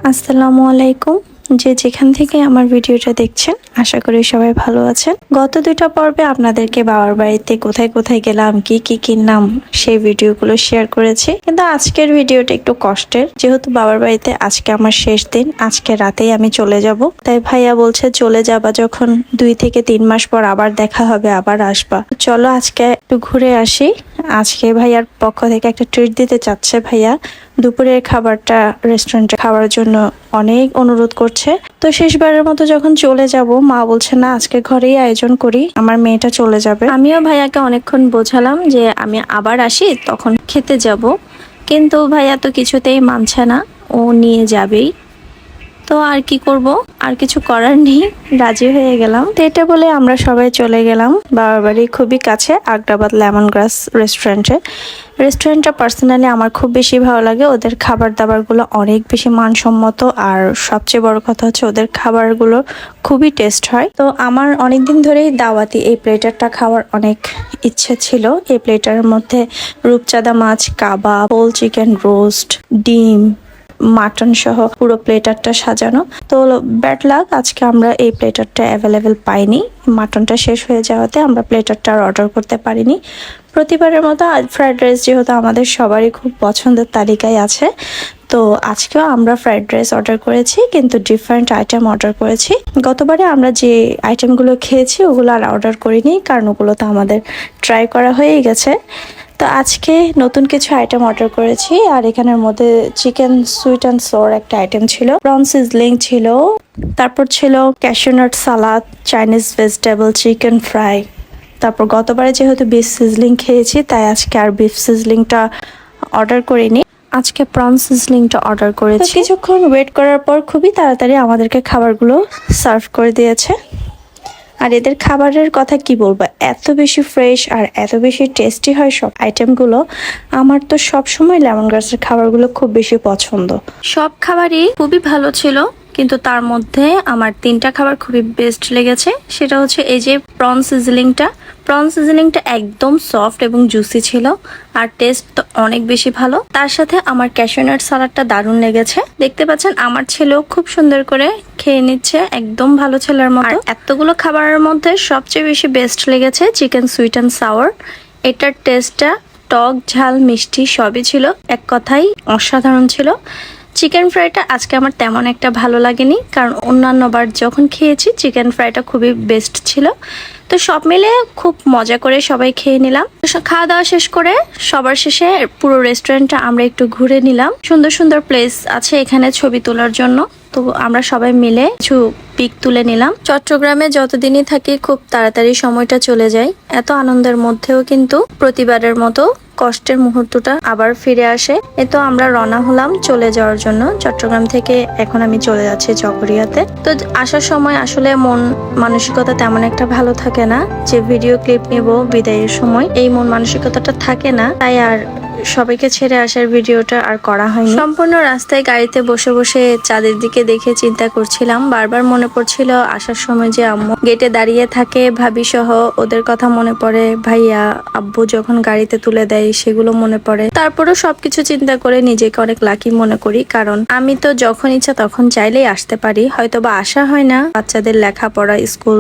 আসসালামু আলাইকুম। যে যেখান থেকে আমার ভিডিওটা দেখছেন আশা করি সবাই ভালো আছেন। গত দুইটা পর্বে আপনাদেরকে বাবার বাড়িতে কোথায় কোথায় গেলাম, কি কি কিনলাম সেই ভিডিওগুলো শেয়ার করেছি। কিন্তু আজকের ভিডিওটা একটু কষ্টের, যেহেতু বাবার বাড়িতে আজকে আমার শেষ দিন, আজকে রাতেই আমি চলে যাব। তাই ভাইয়া বলছে চলে যাবা যখন 2 থেকে 3 মাস পর আবার দেখা হবে, আবার আসবা। চলো আজকে একটু ঘুরে আসি। আজকে ভাইয়ার পক্ষ থেকে একটা ট্রিট দিতে চাচ্ছে ভাইয়া। দুপুরের খাবারটা রেস্টুরেন্টে খাওয়ার জন্য অনেক অনুরোধ করছে। তো শেষবারের মতো যখন চলে যাব, মা বলছে না আজকে ঘরেই আয়োজন করি, আমার মেয়েটা চলে যাবে। আমিও ভাইয়াকে অনেকক্ষণ বোঝালাম যে আমি আবার আসি তখন খেতে যাব, কিন্তু ভাইয়া তো কিছুতেই মানছে না, ও নিয়ে যাবেই। তো আর কি করব, আর কিছু করার নেই, রাজি হয়ে গেলাম। তো এটা বলে আমরা সবাই চলে গেলাম বাবার বাড়ি খুবই কাছে আগ্রাবাদ লেমন গ্রাস রেস্টুরেন্টটা পার্সোনালি আমার খুব বেশি ভালো লাগে। ওদের খাবার দাবারগুলো অনেক বেশি মানসম্মত, আর সবচেয়ে বড় কথা হচ্ছে ওদের খাবারগুলো খুবই টেস্ট হয়। তো আমার অনেকদিন ধরেই দাওয়াতি এই প্লেটারটা খাওয়ার অনেক ইচ্ছে ছিল। এই প্লেটারের মধ্যে রূপচাঁদা মাছ, কাবাব, হোল চিকেন রোস্ট, ডিম, মাটন সহ পুরো প্লেটারটা সাজানো। তো ব্যাড লাক, আজকে আমরা এই প্লেটারটা অ্যাভেলেবেল পাইনি। মাটনটা শেষ হয়ে যাওয়াতে আমরা প্লেটারটা আর অর্ডার করতে পারিনি। প্রতিবারের মতো ফ্রাইড রাইস যেহেতু আমাদের সবারই খুব পছন্দের তালিকায় আছে, তো আজকেও আমরা ফ্রাইড রাইস অর্ডার করেছি, কিন্তু ডিফারেন্ট আইটেম অর্ডার করেছি। গতবারে আমরা যে আইটেমগুলো খেয়েছি ওগুলো আর অর্ডার করিনি, কারণ ওগুলো তো আমাদের ট্রাই করা হয়েই গেছে। তো আজকে নতুন কিছু আইটেম অর্ডার করেছি, আর এখানের মধ্যে চিকেন সুইট অ্যান্ড সোর একটা আইটেম ছিল, প্রন সিজলিং ছিল, তারপর ছিল ক্যাশিউনাট সালাদ, চাইনিজ ভেজিটেবল, চিকেন ফ্রাই। তারপর গতবারে যেহেতু বিফ সিজলিং খেয়েছি, তাই আজকে আর বিফ সিজলিংটা অর্ডার করিনি, আজকে প্রন সিজলিংটা অর্ডার করেছি। কিছুক্ষণ ওয়েট করার পর খুবই তাড়াতাড়ি আমাদেরকে খাবারগুলো সার্ভ করে দিয়েছে। আর এদের খাবারের কথা কি বলবো, এত বেশি ফ্রেশ আর এত বেশি টেস্টি হয় সব আইটেমগুলো। আমার তো সবসময় লেমন গ্রাসের খাবারগুলো খুব বেশি পছন্দ। সব খাবারই খুবই ভালো ছিল, কিন্তু তার মধ্যে আমার 3টা খাবার খুবই বেস্ট লেগেছে। সেটা হচ্ছে এই যে প্রন সিজলিংটা একদম সফট এবং জুসি ছিল, আর টেস্ট তো অনেক বেশি ভালো। তার সাথে আমার ক্যাশিউনাট সালাডটা দারুণ লেগেছে। দেখতে পাচ্ছেন আমার ছেলেও খুব সুন্দর করে খেয়ে নিচ্ছে, একদম ভালো ছেলের মতো। এতগুলো খাবারের মধ্যে সবচেয়ে বেশি বেস্ট লেগেছে চিকেন সুইট অ্যান্ড সাওয়ার। এটার টেস্টটা টক ঝাল মিষ্টি সবই ছিল, এক কথাই অসাধারণ ছিল। চিকেন ফ্রাইটা আজকে আমার তেমন একটা ভালো লাগেনি, কারণ অন্যান্য বার যখন খেয়েছি চিকেন ফ্রাইটা খুবই বেস্ট ছিল। তো সব মিলে খুব মজা করে সবাই খেয়ে নিলাম। খাওয়া দাওয়া শেষ করে সবার শেষে পুরো রেস্টুরেন্টটা আমরা একটু ঘুরে নিলাম। সুন্দর সুন্দর প্লেস আছে এখানে ছবি তোলার জন্য, তো আমরা সবাই মিলে কিছু পিক তুলে নিলাম। চট্টগ্রামে যতদিনই থাকি খুব তাড়াতাড়ি সময়টা চলে যায়। এত আনন্দের মধ্যেও কিন্তু প্রতিবারের মতো কষ্টের মুহূর্তটা আবার ফিরে আসে। তো আমরা রওনা হলাম চলে যাওয়ার জন্য চট্টগ্রাম থেকে। এখন আমি চলে যাচ্ছি চকরিয়াতে। তো আসার সময় আসলে মন মানসিকতা তেমন একটা ভালো থাকে না, যে ভিডিও ক্লিপ নেব বিদায়ের সময়, এই মন মানসিকতাটা থাকে না, তাই আর সবাইকে ছেড়ে আসার ভিডিওটা আর করা হয়নি। সম্পূর্ণ রাস্তায় গাড়িতে বসে বসে চাঁদের দিকে দেখে চিন্তা করছিলাম। বারবার মনে পড়ছিল আসার সময় যে আম্মু গেটে দাঁড়িয়ে থাকে ভাবি সহ, ওদের কথা মনে পড়ে, ভাইয়া আব্বু যখন গাড়িতে তুলে দেয় সেগুলো মনে পড়ে। তারপরেও সবকিছু চিন্তা করে নিজেকে অনেক লাকি মনে করি, কারণ আমি তো যখন ইচ্ছা তখন চাইলেই আসতে পারি। হয়তো বা আসা হয় না বাচ্চাদের লেখাপড়া, স্কুল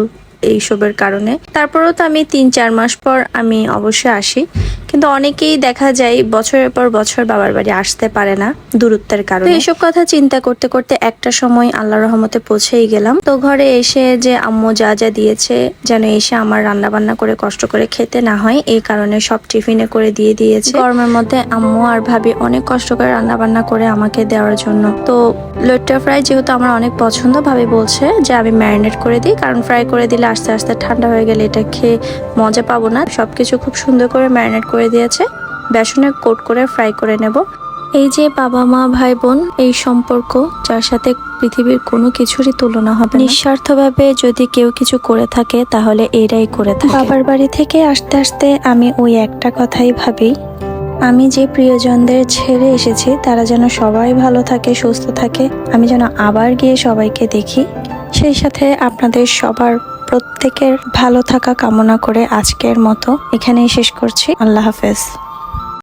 এইসবের কারণে, তারপরেও তো আমি 3-4 মাস পর আমি অবশ্যই আসি। কিন্তু অনেকেই দেখা যায় বছরের পর বছর বাবার বাড়ি আসতে পারে না দূরত্বের কারণে। এইসব কথা চিন্তা করতে করতে একটা সময় আল্লাহর রহমতে পৌঁছেই গেলাম। তো ঘরে এসে যে আম্মু যা যা দিয়েছে, যেন এসে আমার রান্না বান্না করে কষ্ট করে খেতে না হয়, এই কারণে সব টিফিনে করে দিয়ে দিয়েছে। গরমের মধ্যে আম্মু আর ভাবি অনেক কষ্ট করে রান্না বান্না করে আমাকে দেওয়ার জন্য। তো লট্টা ফ্রাই যেহেতু আমার অনেক পছন্দ, ভাবি বলছে যে আমি ম্যারিনেট করে দিই, কারণ ফ্রাই করে দিলে আস্তে আস্তে ঠান্ডা হয়ে গেলে এটা খেয়ে মজা পাবো না। সবকিছু খুব সুন্দর করে ম্যারিনেট করে দিয়েছে, বেসনে কোট করে ফ্রাই করে নেব। এই যে বাবা মা ভাই বোন, এই সম্পর্ক যার সাথে পৃথিবীর কোনো কিছুরই তুলনা হবে না। নিঃস্বার্থভাবে যদি কেউ কিছু করে থাকে তাহলে এরাই করে থাকে। বাবার বাড়ি থেকে আসতে আসতে আমি ওই একটা কথাই ভাবি, আমি যে প্রিয়জনদের ছেড়ে এসেছি তারা যেন সবাই ভালো থাকে, সুস্থ থাকে, আমি যেন আবার গিয়ে সবাইকে দেখি। সেই সাথে আপনাদের সবার প্রত্যেকের ভালো থাকা কামনা করে আজকের মতো এখানেই শেষ করছি। আল্লাহ হাফেজ।